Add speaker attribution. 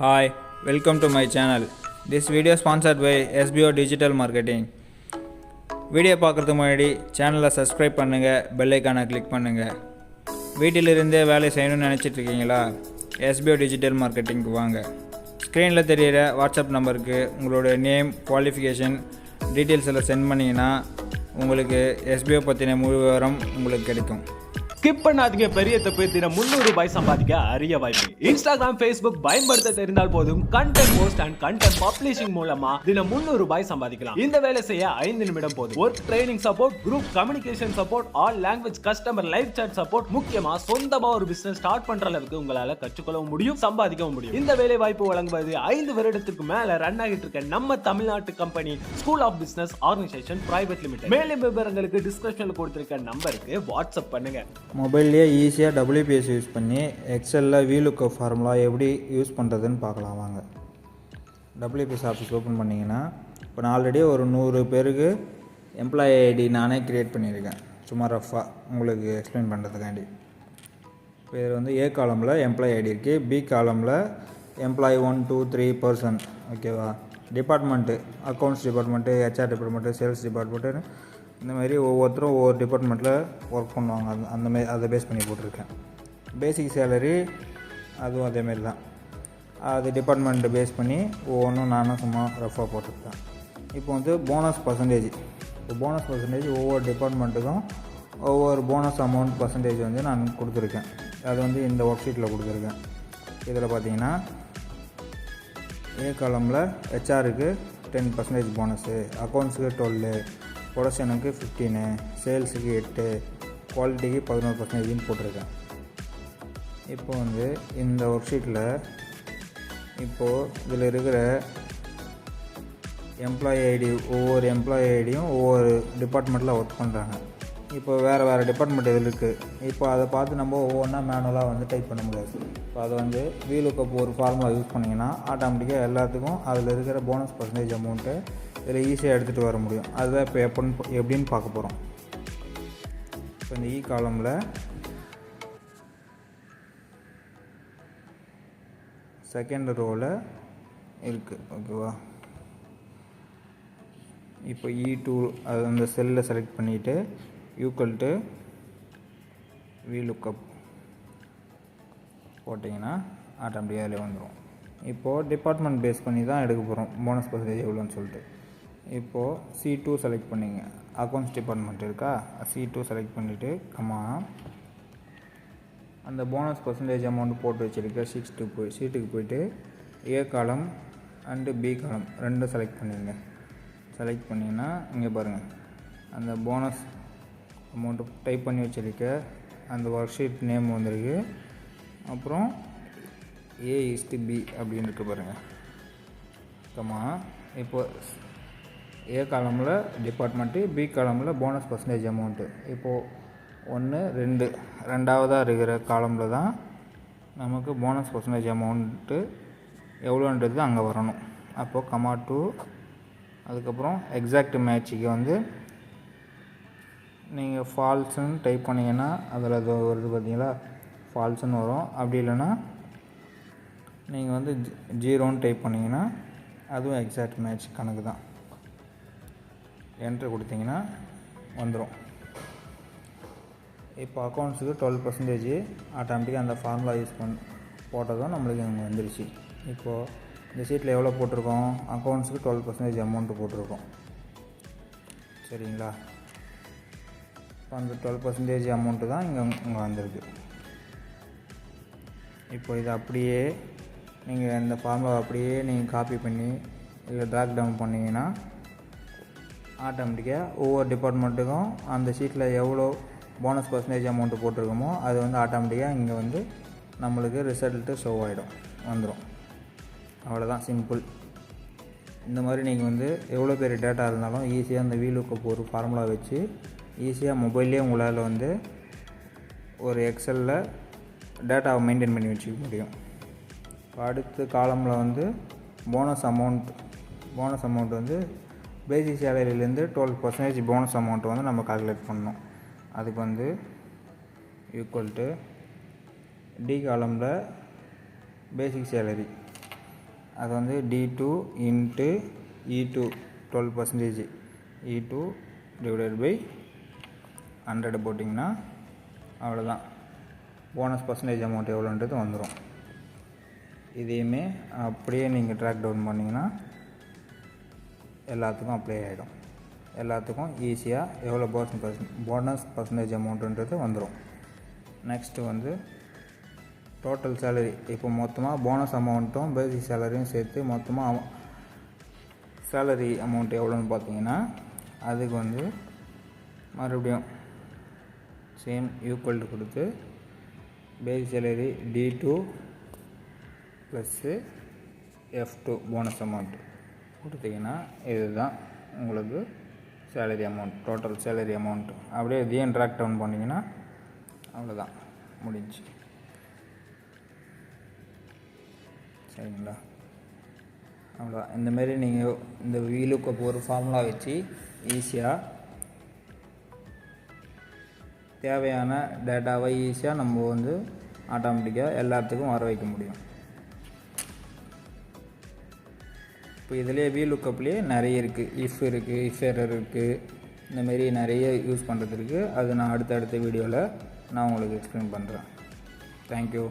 Speaker 1: Hi, welcome to my channel. This video sponsored by SBO Digital Marketing. Video பார்க்குறதுக்கு முன்னாடி சேனலை subscribe பண்ணுங்கள், bell ஐக்கானை கிளிக் பண்ணுங்கள். வீட்டிலிருந்தே வேலை செய்யணும்னு நினச்சிட்டு இருக்கீங்களா? SBO டிஜிட்டல் மார்க்கெட்டிங்க்கு வாங்க. ஸ்க்ரீனில் தெரிகிற வாட்ஸ்அப் நம்பருக்கு உங்களோட நேம், குவாலிஃபிகேஷன் டீட்டெயில்ஸ் எல்லாம் சென்ட் பண்ணிங்கன்னா உங்களுக்கு SBO பற்றின முழு விவரம் உங்களுக்கு கிடைக்கும்.
Speaker 2: ஸ்கிப் பண்ணாதீங்க. பெரிய தப்பு. தினம் 300 ரூபாய் சம்பாதிக்க அரிய வாய்ப்பு. இன்ஸ்டாகிராம், ஃபேஸ்புக் பயன்படுத்த தெரிந்தால் போதும். Content post and content publishing மூலமா தினம் 300 ரூபாய் சம்பாதிக்கலாம். இந்த வேலை செய்ய 5 நிமிடம் போதும். Work training support, group communication support, all language customer live chat support, முக்கியமா சொந்தமா ஒரு பிசினஸ் ஸ்டார்ட் பண்ற அளவுக்கு உங்களால கற்றுக்கொள்ளவும் முடியும், சம்பாதிக்கவும் முடியும். இந்த வேலை வாய்ப்பு வழங்குவது 5 வருடத்துக்கு மேல ரன் ஆகிட்டு இருக்க நம்ம தமிழ்நாட்டு company school of business organisation private limited. மேலும் விவரங்களுக்கு டிஸ்கிரிப்ஷன்ல கொடுத்திருக்க நம்பருக்கு வாட்ஸ்அப் பண்ணுங்க.
Speaker 1: மொபைல்லையே ஈஸியாக WPS யூஸ் பண்ணி எக்ஸலில் VLOOKUP ஃபார்முலா எப்படி யூஸ் பண்ணுறதுன்னு பார்க்கலாம் வாங்க. WPS ஆஃபீஸ் ஓப்பன் பண்ணிங்கன்னா இப்போ நான் ஆல்ரெடி ஒரு 100 பேருக்கு எம்ப்ளாயி ஐடி நானே க்ரியேட் பண்ணியிருக்கேன், சும்மா ரஃபாக உங்களுக்கு எக்ஸ்பிளைன் பண்ணுறதுக்காண்டி. இப்போ இதில் வந்து A காலமில் எம்ப்ளாயி ஐடி இருக்குது, B காலமில் எம்ப்ளாயி 1 2 3 பர்சன், ஓகேவா. Department, accounts department, HR department, sales department, இந்த மாதிரி ஒவ்வொருத்தரும் ஒவ்வொரு டிபார்ட்மெண்ட்டில் ஒர்க் பண்ணுவாங்க. அந்தமாரி அதை பேஸ் பண்ணி போட்டிருக்கேன். பேசிக் சேலரி அதுவும் அதேமாரி தான், அது டிபார்ட்மெண்ட்டு பேஸ் பண்ணி ஒவ்வொன்றும் நானும் சும்மா ரஃபாக போட்டிருக்கேன். இப்போ வந்து போனஸ் பர்சன்டேஜ், இப்போ போனஸ் பர்சன்டேஜ் ஒவ்வொரு டிபார்ட்மெண்ட்டுக்கும் ஒவ்வொரு போனஸ் அமௌண்ட் பர்சன்டேஜ் வந்து நான் கொடுத்துருக்கேன். அது வந்து இந்த ஒர்க் ஷீட்டில் கொடுத்துருக்கேன். இதில் பார்த்தீங்கன்னா A காலமில் HRக்கு 10% போனஸு, அக்கௌண்ட்ஸுக்கு 12, ப்ரொடக்ஷனுக்கு 15, சேல்ஸுக்கு 8, குவாலிட்டிக்கு 11% போட்டிருக்கேன். இப்போ வந்து இந்த ஒர்க் ஷீட்டில் இப்போது இதில் இருக்கிற எம்ப்ளாயி ஐடி, ஒவ்வொரு எம்ப்ளாயி ஐடியும் ஒவ்வொரு டிபார்ட்மெண்ட்டில் ஒர்க் பண்ணுறாங்க. இப்போ வேறு வேறு டிபார்ட்மெண்ட் இதில் இருக்குது. இப்போ அதை பார்த்து நம்ம ஒவ்வொன்றா மேனுவலாக வந்து டைப் பண்ண முடியாது. இப்போ அதை வந்து VLOOKUP ஒரு ஃபார்முலா யூஸ் பண்ணிங்கன்னா ஆட்டோமேட்டிக்காக எல்லாத்துக்கும் அதில் இருக்கிற போனஸ் பர்சன்டேஜ் அமௌண்ட்டு இதில் ஈஸியாக எடுத்துகிட்டு வர முடியும். அதுதான் இப்போ எப்படின்னு பார்க்க போகிறோம். இப்போ இந்த காலமில் செகண்ட் ரோவில் இருக்குது, ஓகேவா. இப்போ E2 அது அந்த செல்லில் செலக்ட் பண்ணிவிட்டு ஈக்குவல் டு VLOOKUP போட்டிங்கன்னா ஆட்டோமேட்டிக்காக அதில் வந்துடும். இப்போது டிபார்ட்மெண்ட் பேஸ் பண்ணி தான் எடுக்க போகிறோம் போனஸ் பர்சன்டேஜ் எவ்வளோன்னு சொல்லிட்டு. இப்போது C2 செலக்ட் பண்ணிங்க, அக்கௌண்ட்ஸ் டிபார்ட்மெண்ட் இருக்கா, C2 செலக்ட் பண்ணிவிட்டு அந்த போனஸ் பர்சன்டேஜ் அமௌண்ட் போட்டு வச்சுருக்க ஷீட்டுக்கு போய்ட்டு A காலம் அண்டு B காலம் ரெண்டும் செலக்ட் பண்ணிங்க. செலக்ட் பண்ணிங்கன்னா இங்கே பாருங்கள், அந்த போனஸ் அமௌண்ட்டு டைப் பண்ணி வச்சுருக்க அந்த ஒர்க் ஷீட் நேம் வந்திருக்கு. அப்புறம் A/B அப்படின்னு இருக்கு பாருங்கள். இப்போ A காலமில் டிபார்ட்மெண்ட்டு, B காலமில் போனஸ் பர்சன்டேஜ் அமௌண்ட்டு. இப்போது 1 2 ரெண்டாவதாக இருக்கிற காலமில் தான் நமக்கு போனஸ் பர்சன்டேஜ் அமௌண்ட்டு எவ்வளோன்றது அங்கே வரணும். அப்போது 2, அதுக்கப்புறம் எக்ஸாக்ட் மேட்சுக்கு வந்து நீங்கள் ஃபால்ஸுன்னு டைப் பண்ணிங்கன்னா அதில் அது வருது பார்த்தீங்களா, ஃபால்ஸுன்னு வரும். அப்படி இல்லைன்னா நீங்கள் வந்து 0ன்னு டைப் பண்ணிங்கன்னா அதுவும் எக்ஸாக்ட் மேட்ச் கணக்கு தான். என்ட்ரு கொடுத்தீங்கன்னா வந்துடும். இப்போ அக்கௌண்ட்ஸுக்கு 12% ஆட்டோமேட்டிக்காக அந்த ஃபார்முலா யூஸ் போட்டதும் நம்மளுக்கு இங்கே வந்துருச்சு. இப்போது இந்த ஷீட்டில் எவ்வளோ போட்டிருக்கோம், அக்கௌண்ட்ஸுக்கு 12% அமௌண்ட்டு போட்டிருக்கோம், சரிங்களா. இப்போ அந்த 12% அமௌண்ட்டு தான் இங்கே வந்திருக்கு. இப்போ இதை அப்படியே நீங்கள் இந்த ஃபார்முலா அப்படியே நீங்கள் காப்பி பண்ணி இல்லை ட்ராக் டவுன் பண்ணிங்கன்னா ஆட்டோமேட்டிக்காக ஒவ்வொரு டிபார்ட்மெண்ட்டுக்கும் அந்த ஷீட்டில் எவ்வளோ போனஸ் பர்சன்டேஜ் அமௌண்ட்டு போட்டிருக்கோமோ அது வந்து ஆட்டோமேட்டிக்காக இங்கே வந்து நம்மளுக்கு ரிசல்ட்டு ஷோ ஆகிடும், வந்துடும். அவ்வளோதான், சிம்பிள். இந்த மாதிரி நீங்கள் வந்து எவ்வளோ பெரிய டேட்டா இருந்தாலும் ஈஸியாக அந்த VLOOKUP ஒரு ஃபார்முலா வச்சு ஈஸியாக மொபைல்லேயே உங்களால் வந்து ஒரு எக்ஸலில் டேட்டாவை மெயின்டைன் பண்ணி வச்சுக்க முடியும். அடுத்த காலமில் வந்து போனஸ் அமௌண்ட் வந்து பேசிக் சேலரியிலேருந்து 12% போனஸ் அமௌண்ட் வந்து நம்ம கால்குலேட் பண்ணணும். அதுக்கு வந்து ஈக்குவல் டு D காலமில் பேசிக் சேலரி அது வந்து D2 into E2 12%, E2 divided by 100 போட்டிங்கன்னா அவ்வளோதான், போனஸ் பர்சன்டேஜ் அமௌண்ட் எவ்வளோன்றது வந்துடும். இதையுமே அப்படியே நீங்கள் ட்ராக் டவுன் பண்ணிங்கன்னா எல்லாத்துக்கும் அப்ளை ஆகிடும். எல்லாத்துக்கும் ஈஸியாக எவ்வளோ போனஸ் பர்சன்டேஜ் அமௌண்ட்டுன்றது வந்துடும். நெக்ஸ்ட்டு வந்து டோட்டல் சேலரி. இப்போ மொத்தமாக போனஸ் அமௌண்ட்டும் பேசிக் சேலரியும் சேர்த்து மொத்தமாக சேலரி அமௌண்ட் எவ்வளோன்னு பார்த்தீங்கன்னா அதுக்கு வந்து மறுபடியும் சேம் ஈக்குவல் கொடுத்து பேசிக் salary D2 plus F2 bonus amount கொடுத்தீங்கன்னா இதுதான் உங்களுக்கு salary amount, total salary amount. அப்படியே இதையும் ட்ராக் டவுன் பண்ணிங்கன்னா அவ்வளோதான், முடிஞ்சு. சரிங்களா? அவ்வளோதான். இந்தமாரி நீங்கள் இந்த VLOOKUP ஒரு ஃபார்முலா வச்சு ஈஸியாக தேவையான டேட்டாவை ஈஸியாக நம்ம வந்து ஆட்டோமேட்டிக்காக எல்லாத்துக்கும் வர வைக்க முடியும். இப்போ இதிலே VLOOKUPலேயே நிறைய இருக்குது. இஃப் இருக்குது, இஃப் எரர் இருக்குது, இந்தமாரி நிறைய யூஸ் பண்ணுறது இருக்குது. அது நான் அடுத்த வீடியோவில் நான் உங்களுக்கு எக்ஸ்பிளைன் பண்ணுறேன். தேங்க்யூ.